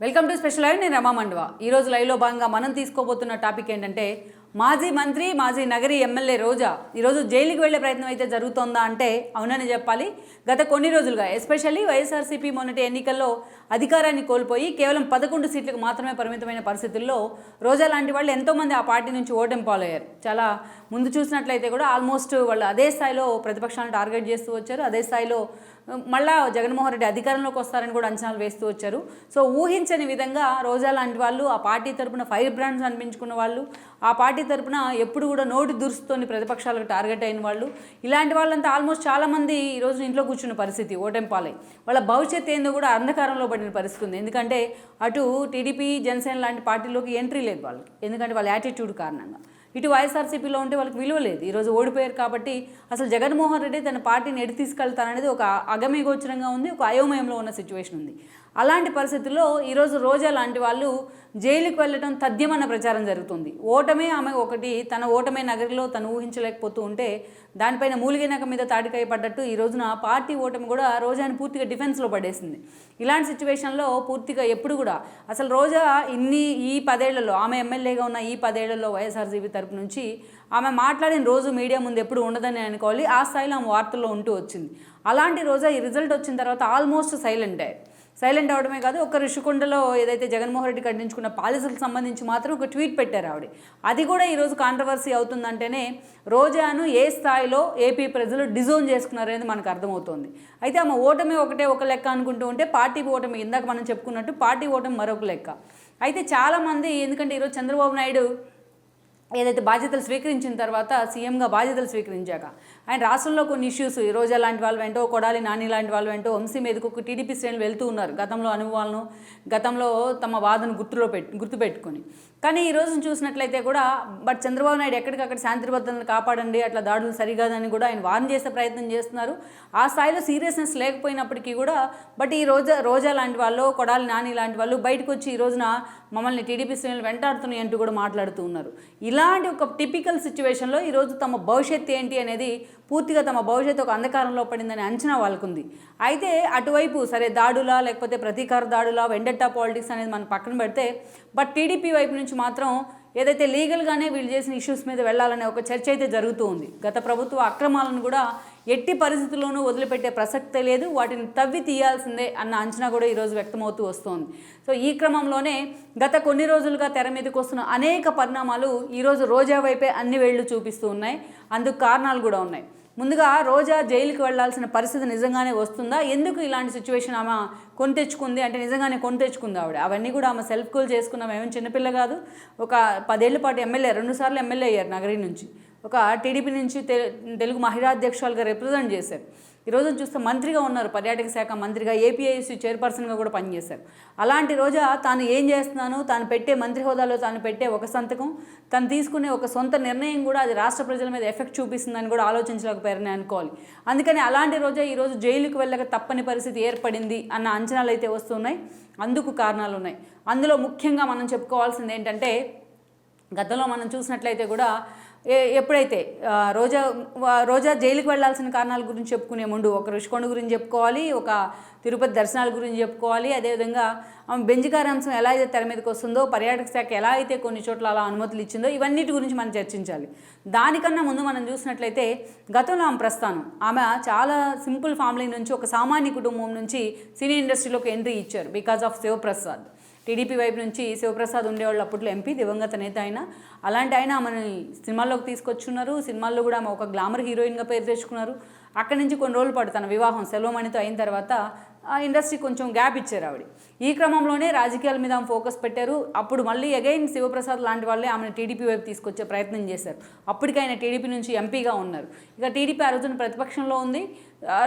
Welcome to special live. నేను రమా మండవ. ఈరోజు లైవ్లో భాగంగా మనం తీసుకోబోతున్న టాపిక్ ఏంటంటే మాజీ మంత్రి మాజీ నగరి ఎమ్మెల్యే రోజా ఈరోజు జైలుకి వెళ్లే ప్రయత్నం అయితే జరుగుతోందా అంటే అవునని చెప్పాలి. గత కొన్ని రోజులుగా ఎస్పెషల్లీ వైఎస్ఆర్సీపీ మొన్నటి ఎన్నికల్లో అధికారాన్ని కోల్పోయి కేవలం 11 సీట్లకు మాత్రమే పరిమితమైన పరిస్థితుల్లో రోజా లాంటి వాళ్ళు ఎంతోమంది ఆ పార్టీ నుంచి ఓటమి పాలయ్యారు. చాలా ముందు చూసినట్లయితే కూడా ఆల్మోస్ట్ వాళ్ళు అదే స్థాయిలో ప్రతిపక్షాలను టార్గెట్ చేస్తూ వచ్చారు. అదే స్థాయిలో మళ్ళా జగన్మోహన్ రెడ్డి అధికారంలోకి వస్తారని కూడా అంచనాలు వేస్తూ వచ్చారు. సో ఊహించని విధంగా రోజా లాంటి వాళ్ళు ఆ పార్టీ తరపున ఫైర్ బ్రాండ్స్ అనిపించుకున్న వాళ్ళు, ఆ పార్టీ తరపున ఎప్పుడు కూడా నోటి దురుస్తోని ప్రతిపక్షాలకు టార్గెట్ అయిన వాళ్ళు, ఇలాంటి వాళ్ళంతా ఆల్మోస్ట్ చాలామంది ఈరోజు ఇంట్లో కూర్చున్న పరిస్థితి ఓటమి పాలై వాళ్ళ భవిష్యత్తు ఏందో కూడా అంధకారంలో పడిన పరిస్థితి ఉంది. ఎందుకంటే అటు టీడీపీ జనసేన లాంటి పార్టీలోకి ఎంట్రీ లేదు వాళ్ళకి, ఎందుకంటే వాళ్ళ యాటిట్యూడ్ కారణంగా. ఇటు వైఎస్ఆర్సీపీలో ఉంటే వాళ్ళకి విలువ లేదు. ఈరోజు ఓడిపోయారు కాబట్టి అసలు జగన్మోహన్ రెడ్డి తన పార్టీని ఎటు తీసుకెళ్తాననేది ఒక అగమ్యగోచరంగా ఉంది, ఒక అయోమయంలో ఉన్న సిచ్యువేషన్ ఉంది. అలాంటి పరిస్థితుల్లో ఈరోజు రోజా లాంటి వాళ్ళు జైలుకి వెళ్ళటం తథ్యమన్న ప్రచారం జరుగుతుంది. ఓటమే ఆమె ఒకటి, తన ఓటమే నగరిలో తను ఊహించలేకపోతూ ఉంటే దానిపైన మూలిగినక మీద తాటికాయ పడ్డట్టు ఈ రోజున పార్టీ ఓటమి కూడా రోజాని పూర్తిగా డిఫెన్స్లో పడేసింది. ఇలాంటి సిచ్యువేషన్లో పూర్తిగా ఎప్పుడు కూడా అసలు రోజా ఈ 10 ఏళ్లలో ఆమె ఎమ్మెల్యేగా ఉన్న ఈ 10 ఏళ్లలో వైఎస్ఆర్సీపీ తరపు నుంచి ఆమె మాట్లాడిన రోజు మీడియా ముందు ఎప్పుడు ఉండదని అనుకోవాలి. ఆ స్థాయిలో ఆమె వార్తల్లో ఉంటూ వచ్చింది. అలాంటి రోజా ఈ రిజల్ట్ వచ్చిన తర్వాత ఆల్మోస్ట్ సైలెంట్ అవడమే కాదు, ఒక ఋషికొండలో ఏదైతే జగన్మోహన్ రెడ్డి ఖండించుకున్న పాలసీలకు సంబంధించి మాత్రం ఒక ట్వీట్ పెట్టారు ఆవిడ. అది కూడా ఈరోజు కాంట్రవర్సీ అవుతుందంటేనే రోజాను ఏ స్థాయిలో ఏపీ ప్రజలు డిజోన్ చేసుకున్నారనేది మనకు అర్థమవుతోంది. అయితే ఆమె ఓటమి ఒక లెక్క అనుకుంటూ ఉంటే పార్టీ ఓటమి ఇందాక మనం చెప్పుకున్నట్టు పార్టీ ఓటమి మరొక లెక్క. అయితే చాలామంది, ఎందుకంటే ఈరోజు చంద్రబాబు నాయుడు ఏదైతే బాధ్యతలు స్వీకరించిన తర్వాత సీఎంగా బాధ్యతలు స్వీకరించాక ఆయన రాష్ట్రంలో కొన్ని ఇష్యూస్ రోజా లాంటి వాళ్ళు వెంటో, కొడాలి నాని లాంటి వాళ్ళు వెంటో వంశీ మీదకు ఒక టీడీపీ శ్రేణులు వెళ్తూ ఉన్నారు గతంలో అనుభవాలను, గతంలో తమ వాదను గుర్తుపెట్టుకొని. కానీ ఈ రోజును చూసినట్లయితే కూడా బట్ చంద్రబాబు నాయుడు ఎక్కడికక్కడ శాంతి భద్రతలను కాపాడండి, అట్లా దాడులు సరికాదని కూడా ఆయన వార్న్ చేసే ప్రయత్నం చేస్తున్నారు. ఆ స్థాయిలో సీరియస్నెస్ లేకపోయినప్పటికీ కూడా బట్ ఈ రోజా లాంటి వాళ్ళు, కొడాలి నాని లాంటి వాళ్ళు బయటకు వచ్చి ఈ రోజున మమ్మల్ని టీడీపీ శ్రేణులు వెంటాడుతున్నాయి అంటూ కూడా మాట్లాడుతూ ఉన్నారు. ఇలాంటి ఒక టిపికల్ సిచ్యువేషన్లో ఈరోజు తమ భవిష్యత్తు ఏంటి అనేది పూర్తిగా తమ భవిష్యత్తు ఒక అంధకారంలో పడిందని అంచనా వాళ్ళకుంది. అయితే అటువైపు సరే దాడులా లేకపోతే ప్రతీకార దాడులా వెండట్టా పాలిటిక్స్ అనేది మనం పక్కన పెడితే బట్ టీడీపీ వైపు నుంచి మాత్రం ఏదైతే లీగల్గానే వీళ్ళు చేసిన ఇష్యూస్ మీద వెళ్ళాలనే ఒక చర్చ అయితే జరుగుతూ ఉంది. గత ప్రభుత్వ అక్రమాలను కూడా ఎట్టి పరిస్థితుల్లోనూ వదిలిపెట్టే ప్రసక్తే లేదు, వాటిని తవ్వి తీయాల్సిందే అన్న అంచనా కూడా ఈరోజు వ్యక్తమవుతూ వస్తోంది. సో ఈ క్రమంలోనే గత కొన్ని రోజులుగా తెర మీదకి వస్తున్న అనేక పరిణామాలు ఈరోజు రోజా వైపే అన్ని వేళ్లు చూపిస్తూ ఉన్నాయి. అందుకు కారణాలు కూడా ఉన్నాయి. ముందుగా రోజా జైలుకి వెళ్లాల్సిన పరిస్థితి నిజంగానే వస్తుందా? ఎందుకు ఇలాంటి సిచ్యువేషన్ ఆమె కొని తెచ్చుకుంది అంటే నిజంగానే కొని తెచ్చుకుంది ఆవిడ. అవన్నీ కూడా ఆమె సెల్ఫ్ కూల్ చేసుకున్నాం, ఏమేమి చిన్నపిల్ల కాదు. ఒక 10 ఏళ్ల పాటు ఎమ్మెల్యే, 2 సార్లు ఎమ్మెల్యే అయ్యారు నగరి నుంచి. ఒక టీడీపీ నుంచి తెలుగు మహిళా అధ్యక్షులుగా రిప్రజెంట్ చేశారు. ఈరోజు చూస్తే మంత్రిగా ఉన్నారు, పర్యాటక శాఖ మంత్రిగా, ఏపీఐసీ చైర్పర్సన్గా కూడా పనిచేశారు. అలాంటి రోజా తాను ఏం చేస్తున్నాను, తాను పెట్టే మంత్రి హోదాలో తాను పెట్టే ఒక సంతకం, తను తీసుకునే ఒక సొంత నిర్ణయం కూడా అది రాష్ట్ర ప్రజల మీద ఎఫెక్ట్ చూపిస్తుందని కూడా ఆలోచించలేకపోయారని అనుకోవాలి. అందుకని అలాంటి రోజా ఈరోజు జైలుకు వెళ్ళక తప్పని పరిస్థితి ఏర్పడింది అన్న అంచనాలు అయితే వస్తున్నాయి. అందుకు కారణాలు ఉన్నాయి. అందులో ముఖ్యంగా మనం చెప్పుకోవాల్సింది ఏంటంటే గతంలో మనం చూసినట్లయితే కూడా ఎప్పుడైతే రోజా జైలుకి వెళ్లాల్సిన కారణాల గురించి చెప్పుకునే ముందు ఒక ఋషికొండ గురించి చెప్పుకోవాలి, ఒక తిరుపతి దర్శనాల గురించి చెప్పుకోవాలి. అదేవిధంగా బెంజికార్ అంశం ఎలా అయితే తెర మీదకి వస్తుందో, పర్యాటక శాఖ ఎలా అయితే కొన్ని చోట్ల అలా అనుమతులు ఇచ్చిందో, ఇవన్నిటి గురించి మనం చర్చించాలి. దానికన్నా ముందు మనం చూసినట్లయితే గతంలో ఆమె ప్రస్థానం, ఆమె చాలా సింపుల్ ఫ్యామిలీ నుంచి, ఒక సామాన్య కుటుంబం నుంచి సినీ ఇండస్ట్రీలోకి ఎంట్రీ ఇచ్చారు బికాజ్ ఆఫ్ శివప్రసాద్. టీడీపీ వైపు నుంచి శివప్రసాద్ ఉండేవాళ్ళు, అప్పట్లో ఎంపీ, దివంగత నేత అయినా. అలాంటి ఆయన ఆమెను సినిమాల్లోకి తీసుకొచ్చున్నారు. సినిమాల్లో కూడా ఆమె ఒక గ్లామర్ హీరోయిన్గా పేరు తెచ్చుకున్నారు. అక్కడి నుంచి కొన్ని రోజులు పాటు తన వివాహం సెల్వమణితో అయిన తర్వాత ఆ ఇండస్ట్రీ కొంచెం గ్యాప్ ఇచ్చారు ఆవిడ. ఈ క్రమంలోనే రాజకీయాల మీద ఆమె ఫోకస్ పెట్టారు. అప్పుడు మళ్ళీ అగైన్ శివప్రసాద్ లాంటి వాళ్ళే ఆమెను టీడీపీ వైపు తీసుకొచ్చే ప్రయత్నం చేశారు. అప్పటికి ఆయన టీడీపీ నుంచి ఎంపీగా ఉన్నారు. ఇక టీడీపీ ఆ రోజున ప్రతిపక్షంలో ఉంది.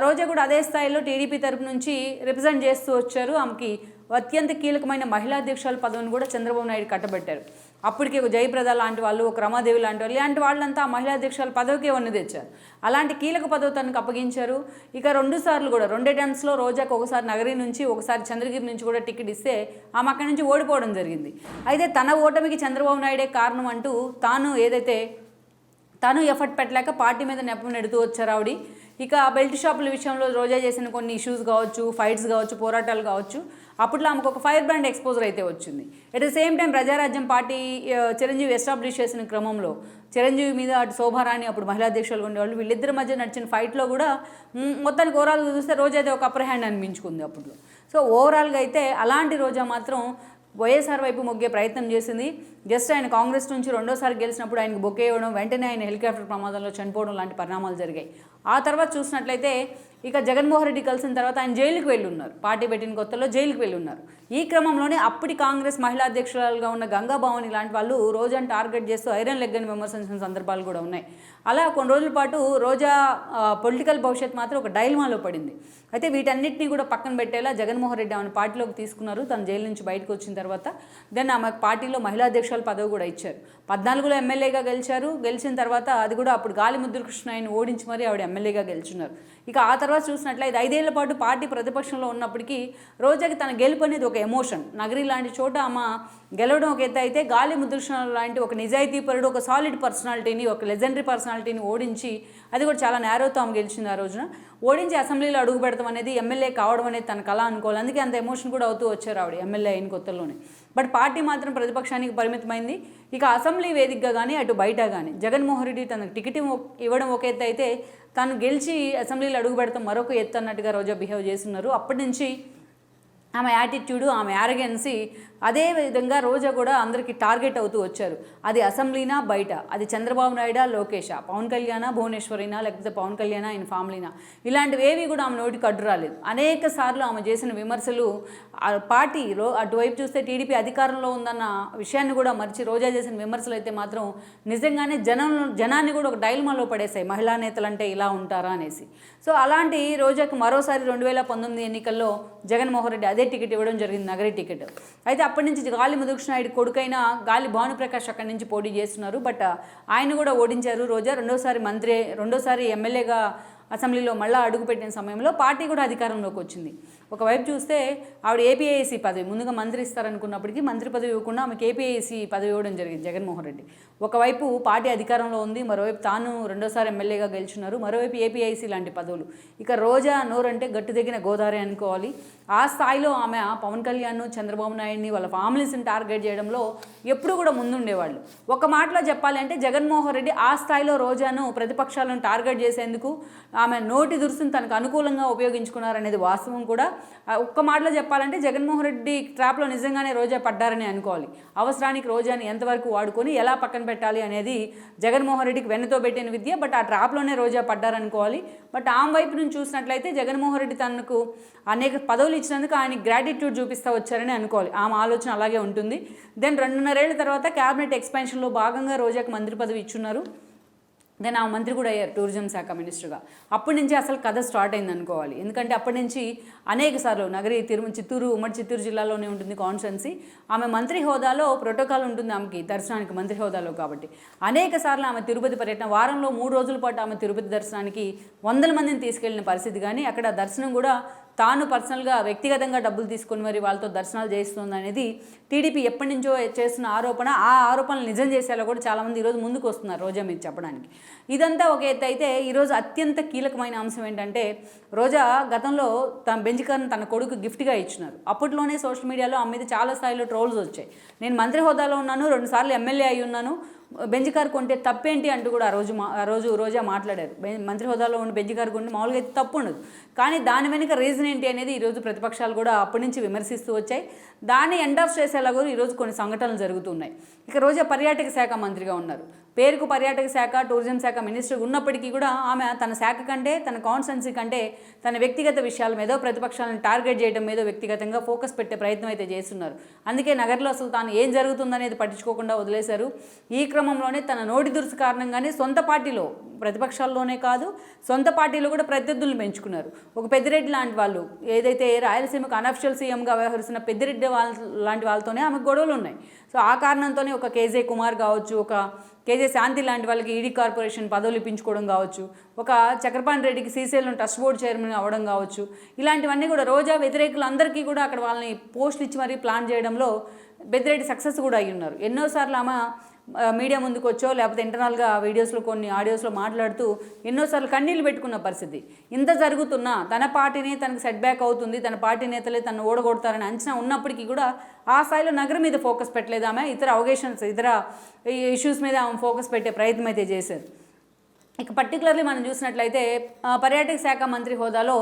రోజా కూడా అదే స్థాయిలో టీడీపీ తరపు నుంచి రిప్రజెంట్ చేస్తూ వచ్చారు. ఆమెకి అత్యంత కీలకమైన మహిళా అధ్యక్షుల పదవిని కూడా చంద్రబాబు నాయుడు కట్టబెట్టారు. అప్పటికి ఒక జయప్రద లాంటి వాళ్ళు, ఒక రమాదేవి లాంటి వాళ్ళు, ఇలాంటి వాళ్ళంతా ఆ మహిళా అధ్యక్షుల పదవికే వన్నీ తెచ్చారు. అలాంటి కీలక పదవి తనకు అప్పగించారు. ఇక 2 సార్లు కూడా 2 అటెంప్ట్స్లో రోజాకు ఒకసారి నగరి నుంచి, ఒకసారి చంద్రగిరి నుంచి కూడా టికెట్ ఇస్తే ఆమె అక్కడి నుంచి ఓడిపోవడం జరిగింది. అయితే తన ఓటమికి చంద్రబాబు నాయుడే కారణం అంటూ తాను ఎఫర్ట్ పెట్టలేక పార్టీ మీద నెపం నెడుతూ వచ్చారు ఆవిడ. ఇక బెల్ట్ షాపుల విషయంలో రోజా చేసిన కొన్ని ఇష్యూస్ కావచ్చు, ఫైట్స్ కావచ్చు, పోరాటాలు కావచ్చు, అప్పట్లో ఆమెకు ఒక ఫైర్ బ్రాండ్ ఎక్స్పోజర్ అయితే వచ్చింది. At the same time Praja Rajyam party Chiranjeevi establish చేసిన క్రమంలో చిరంజీవి మీద అటు శోభారాణి అప్పుడు మహిళా అధ్యక్షులుగా ఉండేవాళ్ళు, వీళ్ళిద్దరి మధ్య నడిచిన ఫైట్లో కూడా మొత్తానికి ఓవరాల్గా చూస్తే రోజా అయితే ఒక అప్పర్ హ్యాండ్ అనిపించుకుంది అప్పట్లో. సో ఓవరాల్గా అయితే అలాంటి రోజా మాత్రం వైఎస్ఆర్ వైపు మొగ్గే ప్రయత్నం చేసింది. జస్ట్ ఆయన కాంగ్రెస్ నుంచి రెండోసారి గెలిచినప్పుడు ఆయనకు బొకే ఇవ్వడం, వెంటనే ఆయన హెలికాప్టర్ ప్రమాదంలో చనిపోవడం లాంటి పరిణామాలు జరిగాయి. ఆ తర్వాత చూసినట్లయితే ఇక జగన్మోహన్ రెడ్డి కలిసిన తర్వాత ఆయన జైలుకి వెళ్ళి ఉన్నారు. పార్టీ పెట్టిన కొత్తలో జైలుకి వెళ్ళి ఉన్నారు. ఈ క్రమంలోనే అప్పటి కాంగ్రెస్ మహిళా అధ్యక్షురాలుగా ఉన్న గంగా భవాని లాంటి వాళ్ళు రోజాను టార్గెట్ చేస్తూ ఐరన్ లెగ్ అని విమర్శించిన సందర్భాలు కూడా ఉన్నాయి. అలా కొన్ని రోజుల పాటు రోజా పొలిటికల్ భవిష్యత్ మాత్రం ఒక డైల్మాలో పడింది. అయితే వీటన్నిటినీ కూడా పక్కన పెట్టేలా జగన్మోహన్ రెడ్డి ఆమెను పార్టీలోకి తీసుకున్నారు. తను జైలు నుంచి బయటకు వచ్చిన తర్వాత దెన్ ఆమె పార్టీలో మహిళా అధ్యక్షుల పదవి కూడా ఇచ్చారు. 14లో ఎమ్మెల్యేగా గెలిచారు. గెలిచిన తర్వాత అది కూడా అప్పుడు గాలి ముద్రకృష్ణ ఆయన ఓడించి మరీ ఆవిడ ఎమ్మెల్యేగా గెలుచున్నారు. ఇక ఆ తర్వాత చూసినట్లయితే 5 ఏళ్ల పాటు పార్టీ ప్రతిపక్షంలో ఉన్నప్పటికీ రోజాకి తన గెలుపు అనేది ఒక ఎమోషన్. నగరి లాంటి చోట ఆమె గెలవడం ఒక ఎత్తు అయితే, గాలి ముద్రకృష్ణ లాంటి ఒక నిజాయితీపరుడు, ఒక సాలిడ్ పర్సనాలిటీని, ఒక లెజెండరీ పర్సనాలిటీని ఓడించి, అది కూడా చాలా నేరోతో ఆమె గెలిచింది. ఆ రోజున ఓడించి అసెంబ్లీలో అడుగు పెడతాం అనేది, ఎమ్మెల్యే కావడం అనేది తన కళ అనుకోవాలి. అందుకే అంత ఎమోషన్ కూడా అవుతూ వచ్చారు ఆవిడ ఎమ్మెల్యే అయిన కొత్తలోనే. బట్ పార్టీ మాత్రం ప్రతిపక్షానికి పరిమితమైంది. ఇక అసెంబ్లీ వేదికగా కానీ అటు బయట కానీ జగన్మోహన్ రెడ్డి తనకు టికెట్ ఇవ్వడం ఒక ఎత్తు అయితే, తను గెలిచి అసెంబ్లీలో అడుగు పెడతాం మరొక ఎత్తు అన్నట్టుగా రోజా బిహేవ్ చేస్తున్నారు. అప్పటి నుంచి ఆమె యాటిట్యూడు, ఆమె యారగెన్సీ, అదే విధంగా రోజా కూడా అందరికీ టార్గెట్ అవుతూ వచ్చారు. అది అసెంబ్లీనా బయట, అది చంద్రబాబు నాయుడా, లోకేషా, పవన్ కళ్యాణ, భువనేశ్వరినా, లేకపోతే పవన్ కళ్యాణ ఆయన ఫ్యామిలీనా, ఇలాంటివి ఏవి కూడా ఆమె నోటికి అడ్డు రాలేదు. అనేక సార్లు ఆమె చేసిన విమర్శలు పార్టీలో అటువైపు చూస్తే టీడీపీ అధికారంలో ఉందన్న విషయాన్ని కూడా మర్చి రోజా చేసిన విమర్శలు అయితే మాత్రం నిజంగానే జనాన్ని కూడా ఒక డైల్మాలో పడేశాయి. మహిళా నేతలు అంటే ఇలా ఉంటారా అనేసి. సో అలాంటి రోజాకి మరోసారి 2019 ఎన్నికల్లో జగన్మోహన్ రెడ్డి అదే టికెట్ ఇవ్వడం జరిగింది, నగరి టికెట్. అయితే అప్పటి నుంచి గాలి ముద్రకృష్ణ నాయుడు కొడుకైన గాలి భానుప్రకాష్ అక్కడి నుంచి పోటీ చేస్తున్నారు. బట్ ఆయన కూడా ఓడించారు రోజా. రెండోసారి ఎమ్మెల్యేగా అసెంబ్లీలో మళ్ళీ అడుగుపెట్టిన సమయంలో పార్టీ కూడా అధికారంలోకి వచ్చింది. ఒకవైపు చూస్తే ఆవిడ ఏపీఐసీ పదవి ముందుగా మంత్రి ఇస్తారనుకున్నప్పటికీ మంత్రి పదవి ఇవ్వకుండా ఆమెకు ఏపీఐసీ పదవి ఇవ్వడం జరిగింది జగన్మోహన్ రెడ్డి. ఒకవైపు పార్టీ అధికారంలో ఉంది, మరోవైపు తాను రెండోసారి ఎమ్మెల్యేగా గెలుచున్నారు, మరోవైపు ఏపీఐసీ లాంటి పదవులు. ఇక రోజా నోరంటే గట్టు దిగిన గోదావరి అనుకోవాలి. ఆ స్థాయిలో ఆమె పవన్ కళ్యాణ్, చంద్రబాబు నాయుడిని, వాళ్ళ ఫ్యామిలీస్ని టార్గెట్ చేయడంలో ఎప్పుడు కూడా ముందుండేవాళ్ళు. ఒక మాటలో చెప్పాలి అంటే జగన్మోహన్ రెడ్డి ఆ స్థాయిలో రోజాను ప్రతిపక్షాలను టార్గెట్ చేసేందుకు ఆమె నోటి దురుసును తనకు అనుకూలంగా ఉపయోగించుకున్నారనేది వాస్తవం కూడా. ఒక్క మాటలో చెప్పాలంటే జగన్మోహన్ రెడ్డి ట్రాప్లో నిజంగానే రోజా పడ్డారని అనుకోవాలి. అవసరానికి రోజాని ఎంతవరకు వాడుకొని ఎలా పక్కన పెట్టాలి అనేది జగన్మోహన్ రెడ్డికి వెన్నతో పెట్టిన విద్య. బట్ ఆ ట్రాప్లోనే రోజా పడ్డారనుకోవాలి. బట్ ఆమె వైపు నుంచి చూసినట్లయితే జగన్మోహన్ రెడ్డి తనకు అనేక పదవులు ఇచ్చినందుకు ఆయన గ్రాటిట్యూడ్ చూపిస్తూ వచ్చారని అనుకోవాలి. ఆమె ఆలోచన అలాగే ఉంటుంది. దెన్ 2.5 ఏళ్ల తర్వాత క్యాబినెట్ ఎక్స్పాన్షన్లో భాగంగా రోజాకు మంత్రి పదవి ఇచ్చున్నారు. దెన్ ఆ మంత్రి కూడా అయ్యారు టూరిజం శాఖ మినిస్టర్గా. అప్పటి నుంచి అసలు కథ స్టార్ట్ అయింది అనుకోవాలి. ఎందుకంటే అప్పటి నుంచి అనేక సార్లు నగరి ఉమ్మడి చిత్తూరు జిల్లాలోనే ఉంటుంది కాన్స్టిట్యున్సీ. ఆమె మంత్రి హోదాలో ప్రోటోకాల్ ఉంటుంది ఆమెకి దర్శనానికి, మంత్రి హోదాలో కాబట్టి. అనేక సార్లు ఆమె తిరుపతి పర్యటన, వారంలో 3 రోజుల పాటు ఆమె తిరుపతి దర్శనానికి 100 మందిని తీసుకెళ్లిన పరిస్థితి. కానీ అక్కడ దర్శనం కూడా తాను పర్సనల్గా వ్యక్తిగతంగా డబ్బులు తీసుకొని మరి వాళ్ళతో దర్శనాలు చేస్తుంది అనేది టీడీపీ ఎప్పటి నుంచో చేస్తున్న ఆరోపణ. ఆ ఆరోపణలు నిజం చేసేలా కూడా చాలామంది ఈరోజు ముందుకు వస్తున్నారు రోజా మీద చెప్పడానికి. ఇదంతా ఒక ఎత్తు అయితే ఈరోజు అత్యంత కీలకమైన అంశం ఏంటంటే రోజా గతంలో తన బెంజ్ కార్ను తన కొడుకు గిఫ్ట్గా ఇచ్చినారు. అప్పట్లోనే సోషల్ మీడియాలో ఆమె మీద చాలా స్థాయిలో ట్రోల్స్ వచ్చాయి. నేను మంత్రి హోదాలో ఉన్నాను, 2 సార్లు ఎమ్మెల్యే అయి ఉన్నాను, బెంజ్ కారు కొంటే తప్పేంటి అంటూ కూడా ఆ రోజు రోజా మాట్లాడారు. మంత్రి హోదాలో ఉన్న బెంజ్ కారు కొంటే మామూలుగా అయితే తప్పు ఉండదు, కానీ దాని వెనుక రీజన్ ఏంటి అనేది ఈరోజు ప్రతిపక్షాలు కూడా అప్పటి నుంచి విమర్శిస్తూ వచ్చాయి. దాన్ని ఎండాఫ్ చేసేలా కూడా ఈరోజు కొన్ని సంఘటనలు జరుగుతున్నాయి. ఇక రోజా పర్యాటక శాఖ మంత్రిగా ఉన్నారు. పేరుకు పర్యాటక శాఖ, టూరిజం శాఖ మినిస్టర్ ఉన్నప్పటికీ కూడా ఆమె తన శాఖ కంటే, తన కాన్స్టిట్యున్సీ కంటే తన వ్యక్తిగత విషయాల మీద, ప్రతిపక్షాలను టార్గెట్ చేయడం మీద వ్యక్తిగతంగా ఫోకస్ పెట్టే ప్రయత్నం అయితే చేస్తున్నారు. అందుకే నగర్లో అసలు తాను ఏం జరుగుతుందనేది పట్టించుకోకుండా వదిలేశారు. ఈ క్రమంలోనే తన నోటి దురుసు కారణంగానే సొంత పార్టీలో, ప్రతిపక్షాల్లోనే కాదు సొంత పార్టీలో కూడా ప్రత్యర్థులను పెంచుకున్నారు. ఒక పెద్దిరెడ్డి లాంటి వాళ్ళు, ఏదైతే రాయలసీమకు అనఫిషియల్ సీఎంగా వ్యవహరిస్తున్న పెద్దిరెడ్డి లాంటి వాళ్ళతోనే ఆమెకు గొడవలు ఉన్నాయి. సో ఆ కారణంతోనే ఒక కేజే కుమార్ కావచ్చు, ఒక కేజే శాంతి లాంటి వాళ్ళకి ఈడీ కార్పొరేషన్ పదవులు ఇప్పించుకోవడం కావచ్చు, ఒక చక్రపాణి రెడ్డికి శ్రీశైలం ట్రస్ట్ బోర్డు చైర్మన్ అవ్వడం కావచ్చు, ఇలాంటివన్నీ కూడా రోజా వ్యతిరేకులందరికీ కూడా అక్కడ వాళ్ళని పోస్టులు ఇచ్చి మరీ ప్లాన్ చేయడంలో పెద్దిరెడ్డి సక్సెస్ కూడా అయ్యి ఉన్నారు. ఎన్నోసార్లు ఆమె మీడియా ముందుకు వచ్చో లేకపోతే ఇంటర్నల్గా వీడియోస్లో కొన్ని ఆడియోస్లో మాట్లాడుతూ ఎన్నోసార్లు కన్నీళ్ళు పెట్టుకున్న పరిస్థితి. ఇంత జరుగుతున్నా తన పార్టీనే తనకు సెట్ బ్యాక్ అవుతుంది, తన పార్టీ నేతలే తను ఓడగొడతారని అంచనా ఉన్నప్పటికీ కూడా ఆ స్థాయిలో నగరం మీద ఫోకస్ పెట్టలేదు ఆమె. ఇతర అవగేషన్స్, ఇతర ఇష్యూస్ మీద ఆమె ఫోకస్ పెట్టే ప్రయత్నం అయితే చేశారు. ఇక పర్టికులర్లీ మనం చూసినట్లయితే పర్యాటక శాఖ మంత్రి హోదాలో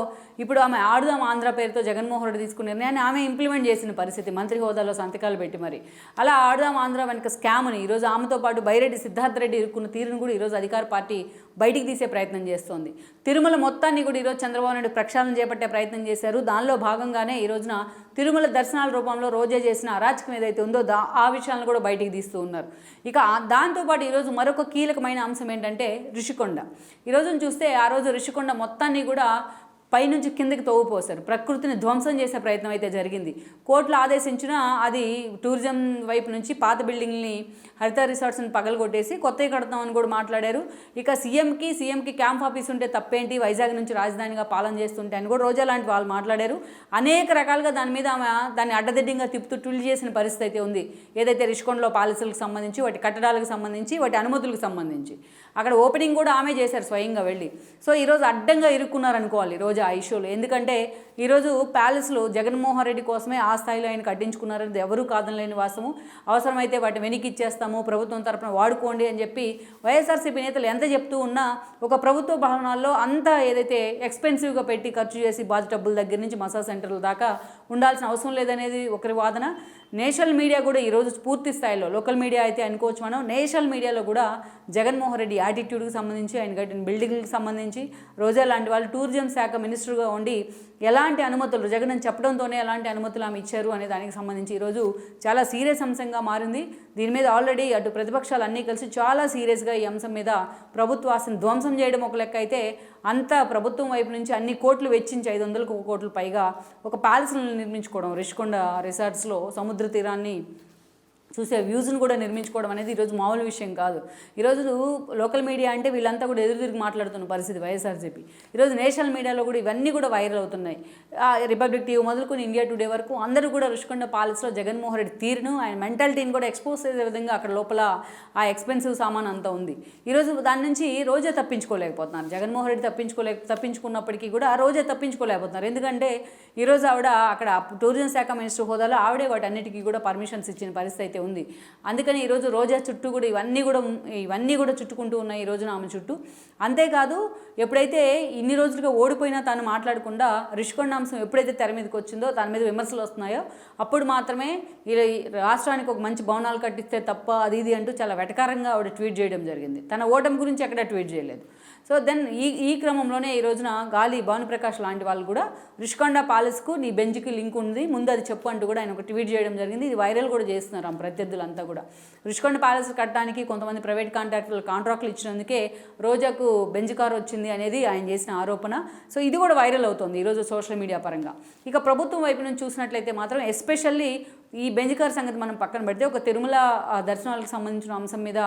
ఇప్పుడు ఆమె ఆడుదాం ఆంధ్ర పేరుతో జగన్మోహన్ రెడ్డి తీసుకున్న నిర్ణయాన్ని ఆమె ఇంప్లిమెంట్ చేసిన పరిస్థితి, మంత్రి హోదాలో సంతకాలు పెట్టి. మరి అలా ఆడుదాం ఆంధ్ర వెనుక స్కామ్ని ఈరోజు ఆమెతో పాటు బైరెడ్డి సిద్ధార్థ రెడ్డి ఇరుక్కున్న తీరును కూడా ఈరోజు అధికార పార్టీ బయటికి తీసే ప్రయత్నం చేస్తోంది. తిరుమల మొత్తాన్ని కూడా ఈరోజు చంద్రబాబు నాయుడు ప్రక్షాళన చేపట్టే ప్రయత్నం చేశారు. దానిలో భాగంగానే ఈ రోజున తిరుమల దర్శనాల రూపంలో రోజే చేసిన అరాచకం ఏదైతే ఉందో ఆ విషయాలను కూడా బయటికి తీస్తూ ఉన్నారు. ఇక దాంతోపాటు ఈరోజు మరొక కీలకమైన అంశం ఏంటంటే ఋషికొండ. ఈరోజు చూస్తే ఆ రోజు ఋషికొండ మొత్తాన్ని కూడా పైనుంచి కిందకి తవ్వుపోసారు, ప్రకృతిని ధ్వంసం చేసే ప్రయత్నం అయితే జరిగింది. కోర్టులు ఆదేశించినా అది టూరిజం వైపు నుంచి పాత బిల్డింగ్ని, హరిత రిసార్ట్స్ని పగలగొట్టేసి కొత్తవి కడతామని కూడా మాట్లాడారు. ఇక సీఎంకి క్యాంప్ ఆఫీస్ ఉంటే తప్పేంటి, వైజాగ్ నుంచి రాజధానిగా పాలన చేస్తుంటే అని కూడా రోజా లాంటి వాళ్ళు మాట్లాడారు. అనేక రకాలుగా దాని మీద ఆమె దాన్ని అడ్డదిడ్డంగా తిప్పుతూ ట్విల్ చేసిన పరిస్థితి అయితే ఉంది. ఏదైతే రిషికొండలో పాలసీలకు సంబంధించి, వాటి కట్టడాలకు సంబంధించి, వాటి అనుమతులకు సంబంధించి అక్కడ ఓపెనింగ్ కూడా ఆమె చేశారు స్వయంగా వెళ్ళి. సో ఈరోజు అడ్డంగా ఇరుక్కున్నారనుకోవాలి రోజా ఆ ఇష్యూలో. ఎందుకంటే ఈరోజు ప్యాలెస్లో జగన్మోహన్ రెడ్డి కోసమే ఆ స్థాయిలో ఆయన కట్టించుకున్నారని ఎవరూ కాదనలేని వాస్తవం. అవసరమైతే వాటి వెనక్కి ఇచ్చేస్తాము, ప్రభుత్వం తరపున వాడుకోండి అని చెప్పి వైఎస్ఆర్సీపీ నేతలు ఎంత చెప్తూ ఉన్నా ఒక ప్రభుత్వ భవనాల్లో అంత ఏదైతే ఎక్స్పెన్సివ్గా పెట్టి ఖర్చు చేసి బాత్ టబ్బుల దగ్గర నుంచి మసాజ్ సెంటర్ల దాకా ఉండాల్సిన అవసరం లేదనేది ఒకరి వాదన. నేషనల్ మీడియా కూడా ఈరోజు పూర్తి స్థాయిలో, లోకల్ మీడియా అయితే అనుకోవచ్చు మనం, నేషనల్ మీడియాలో కూడా జగన్మోహన్ రెడ్డి యాటిట్యూడ్కి సంబంధించి, ఆయన కట్టిన బిల్డింగ్కి సంబంధించి, రోజా లాంటి వాళ్ళు టూరిజం శాఖ మినిస్టర్గా ఉండి ఎలాంటి అనుమతులు జగన్ అని చెప్పడంతోనే ఎలాంటి అనుమతులు ఆమె ఇచ్చారు అనే దానికి సంబంధించి ఈరోజు చాలా సీరియస్ అంశంగా మారింది. దీని మీద ఆల్రెడీ అటు ప్రతిపక్షాలు అన్నీ కలిసి చాలా సీరియస్గా ఈ అంశం మీద ప్రభుత్వ ఆస్తిని ధ్వంసం చేయడం ఒక లెక్క అయితే, అంత ప్రభుత్వం వైపు నుంచి అన్ని కోట్లు వెచ్చించి 500 కోట్ల పైగా ఒక ప్యాలెస్లను నిర్మించుకోవడం, రిషికొండ రిసార్ట్స్లో సముద్ర తీరాన్ని చూసే వ్యూస్ను కూడా నిర్మించుకోవడం అనేది ఈరోజు మామూలు విషయం కాదు. ఈరోజు లోకల్ మీడియా అంటే వీళ్ళంతా కూడా ఎదురుదిరిగి మాట్లాడుతున్న పరిస్థితి వైఎస్ఆర్సీపీ. ఈరోజు నేషనల్ మీడియాలో కూడా ఇవన్నీ కూడా వైరల్ అవుతున్నాయి. రిపబ్లిక్ టీవీ మొదలుకొని ఇండియా టుడే వరకు అందరూ కూడా ఋషికొండ ప్యాలెస్లో జగన్మోహన్ రెడ్డి తీరును, ఆయన మెంటాలిటీని కూడా ఎక్స్పోజ్ చేసే విధంగా అక్కడ లోపల ఆ ఎక్స్పెన్సివ్ సామాన్ అంతా ఉంది. ఈరోజు దాని నుంచి రోజే తప్పించుకోలేకపోతున్నారు. జగన్మోహన్ రెడ్డి తప్పించుకున్నప్పటికీ కూడా రోజే తప్పించుకోలేకపోతున్నారు. ఎందుకంటే ఈరోజు ఆవిడ అక్కడ టూరిజం శాఖ మినిస్టర్ హోదాలో ఆవిడే వాటన్నిటికీ కూడా పర్మిషన్స్ ఇచ్చిన పరిస్థితి అయితే ఉంది. అందుకని ఈరోజు రోజా చుట్టూ కూడా ఇవన్నీ కూడా చుట్టుకుంటూ ఉన్నాయి ఈ రోజున ఆమె చుట్టూ. అంతేకాదు, ఎప్పుడైతే ఇన్ని రోజులుగా ఓడిపోయినా తాను మాట్లాడకుండా ఋషికొండ అంశం ఎప్పుడైతే తెర మీదకి వచ్చిందో, దాని మీద విమర్శలు వస్తున్నాయో, అప్పుడు మాత్రమే ఈ రాష్ట్రానికి ఒక మంచి భవనాలు కట్టిస్తే తప్ప అది ఇది అంటూ చాలా వెటకారంగా ఆవిడ ట్వీట్ చేయడం జరిగింది. తన ఓటమి గురించి ఎక్కడ ట్వీట్ చేయలేదు. సో దెన్ ఈ క్రమంలోనే ఈ రోజున గాలి భానుప్రకాష్ లాంటి వాళ్ళు కూడా ఋషికొండ ప్యాలెస్కు నీ బెంచ్కి లింక్ ఉంది, ముందు అది చెప్పు అంటూ కూడా ఆయన ఒక ట్వీట్ చేయడం జరిగింది. ఇది వైరల్ కూడా చేస్తున్నారు ఆ ప్రత్యర్థులంతా కూడా. ఋషికొండ ప్యాలెస్ కట్టడానికి కొంతమంది ప్రైవేట్ కాంట్రాక్టులు ఇచ్చినందుకే రోజాకు బెంచ్ కార్ వచ్చింది అనేది ఆయన చేసిన ఆరోపణ. సో ఇది కూడా వైరల్ అవుతుంది ఈరోజు సోషల్ మీడియా పరంగా. ఇక ప్రభుత్వం వైపు నుంచి చూసినట్లయితే మాత్రం ఎస్పెషల్లీ ఈ బెంచ్ కార్ సంగతి మనం పక్కన పెడితే, ఒక తిరుమల దర్శనాలకు సంబంధించిన అంశం మీద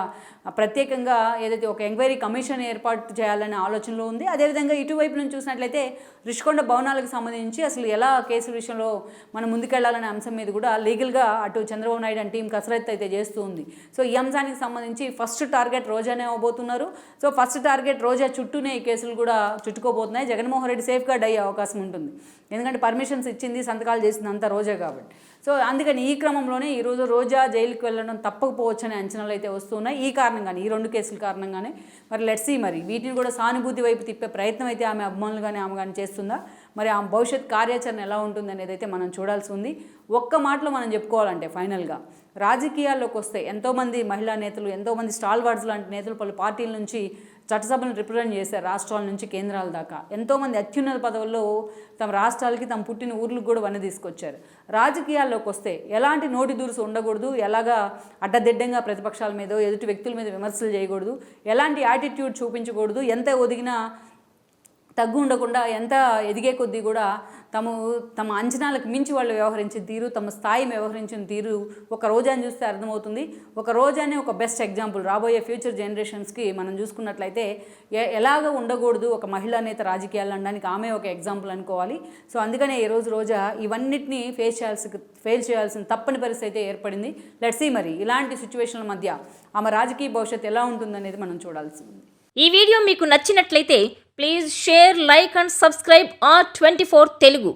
ప్రత్యేకంగా ఏదైతే ఒక ఎంక్వైరీ కమిషన్ ఏర్పాటు చేయాలనే ఆలోచనలో ఉంది. అదేవిధంగా ఇటువైపు నుంచి చూసినట్లయితే ఋషికొండ భవనాలకు సంబంధించి అసలు ఎలా కేసుల విషయంలో మనం ముందుకెళ్లాలనే అంశం మీద కూడా లీగల్గా అటు చంద్రబాబు నాయుడు అండ్ టీం కసరత్తు అయితే చేస్తూ ఉంది. సో ఈ అంశానికి సంబంధించి ఫస్ట్ టార్గెట్ రోజానే అవ్వబోతున్నారు. సో ఫస్ట్ టార్గెట్ రోజా చుట్టూనే ఈ కేసులు కూడా చుట్టుకోబోతున్నాయి. జగన్మోహన్ రెడ్డి సేఫ్ గార్డ్ అయ్యే అవకాశం ఉంటుంది, ఎందుకంటే పర్మిషన్స్ ఇచ్చింది, సంతకాలు చేసింది అంతా రోజా కాబట్టి. సో అందుకని ఈ క్రమంలోనే ఈరోజు రోజా జైలుకి వెళ్ళడం తప్పకపోవచ్చు అనే అంచనాలు అయితే వస్తున్నాయి. ఈ కారణంగానే, ఈ 2 కేసుల కారణంగానే. మరి లెట్స్ సీ, మరి వీటిని కూడా సానుభూతి వైపు తిప్పే ప్రయత్నం అయితే ఆమె అభిమానులు కానీ ఆమె కానీ చేస్తుందా, మరి ఆమె భవిష్యత్ కార్యాచరణ ఎలా ఉంటుంది అనేది అయితే మనం చూడాల్సి ఉంది. ఒక్క మాటలో మనం చెప్పుకోవాలంటే ఫైనల్గా రాజకీయాల్లోకి వస్తే ఎంతోమంది మహిళా నేతలు, ఎంతోమంది స్టాల్ వార్డ్స్ లాంటి నేతలు పలు పార్టీల నుంచి చట్టసభలను రిప్రజెంట్ చేశారు, రాష్ట్రాల నుంచి కేంద్రాల దాకా. ఎంతోమంది అత్యున్నత పదవుల్లో తమ రాష్ట్రాలకి, తమ పుట్టిన ఊర్లకు కూడా వన్న తీసుకొచ్చారు. రాజకీయాల్లోకి వస్తే ఎలాంటి నోటి దూరుసు ఉండకూడదు, ఎలాగా అడ్డదిడ్డంగా ప్రతిపక్షాల మీద, ఎదుటి వ్యక్తుల మీద విమర్శలు చేయకూడదు, ఎలాంటి యాటిట్యూడ్ చూపించకూడదు, ఎంత ఒదిగినా తగ్గు ఉండకుండా ఎంత ఎదిగే కొద్దీ కూడా తమ అంచనాలకు మించి వాళ్ళు వ్యవహరించిన తీరు, తమ స్థాయి వ్యవహరించిన తీరు ఒక రోజాని చూస్తే అర్థమవుతుంది. ఒక రోజానే ఒక బెస్ట్ ఎగ్జాంపుల్. రాబోయే ఫ్యూచర్ జనరేషన్స్కి మనం చూసుకున్నట్లయితే ఎలాగ ఉండకూడదు ఒక మహిళా నేత రాజకీయాలు అనడానికి ఆమె ఒక ఎగ్జాంపుల్ అనుకోవాలి. సో అందుకనే ఈరోజు రోజా ఇవన్నిటిని ఫేస్ చేయాల్సిన తప్పని పరిస్థితి అయితే ఏర్పడింది. లెట్స్ సీ మరి ఇలాంటి సిచ్యువేషన్ల మధ్య ఆమె రాజకీయ భవిష్యత్తు ఎలా ఉంటుందనేది మనం చూడాల్సి ఉంది. ఈ వీడియో మీకు నచ్చినట్లయితే please share, like and subscribe R24 Telugu.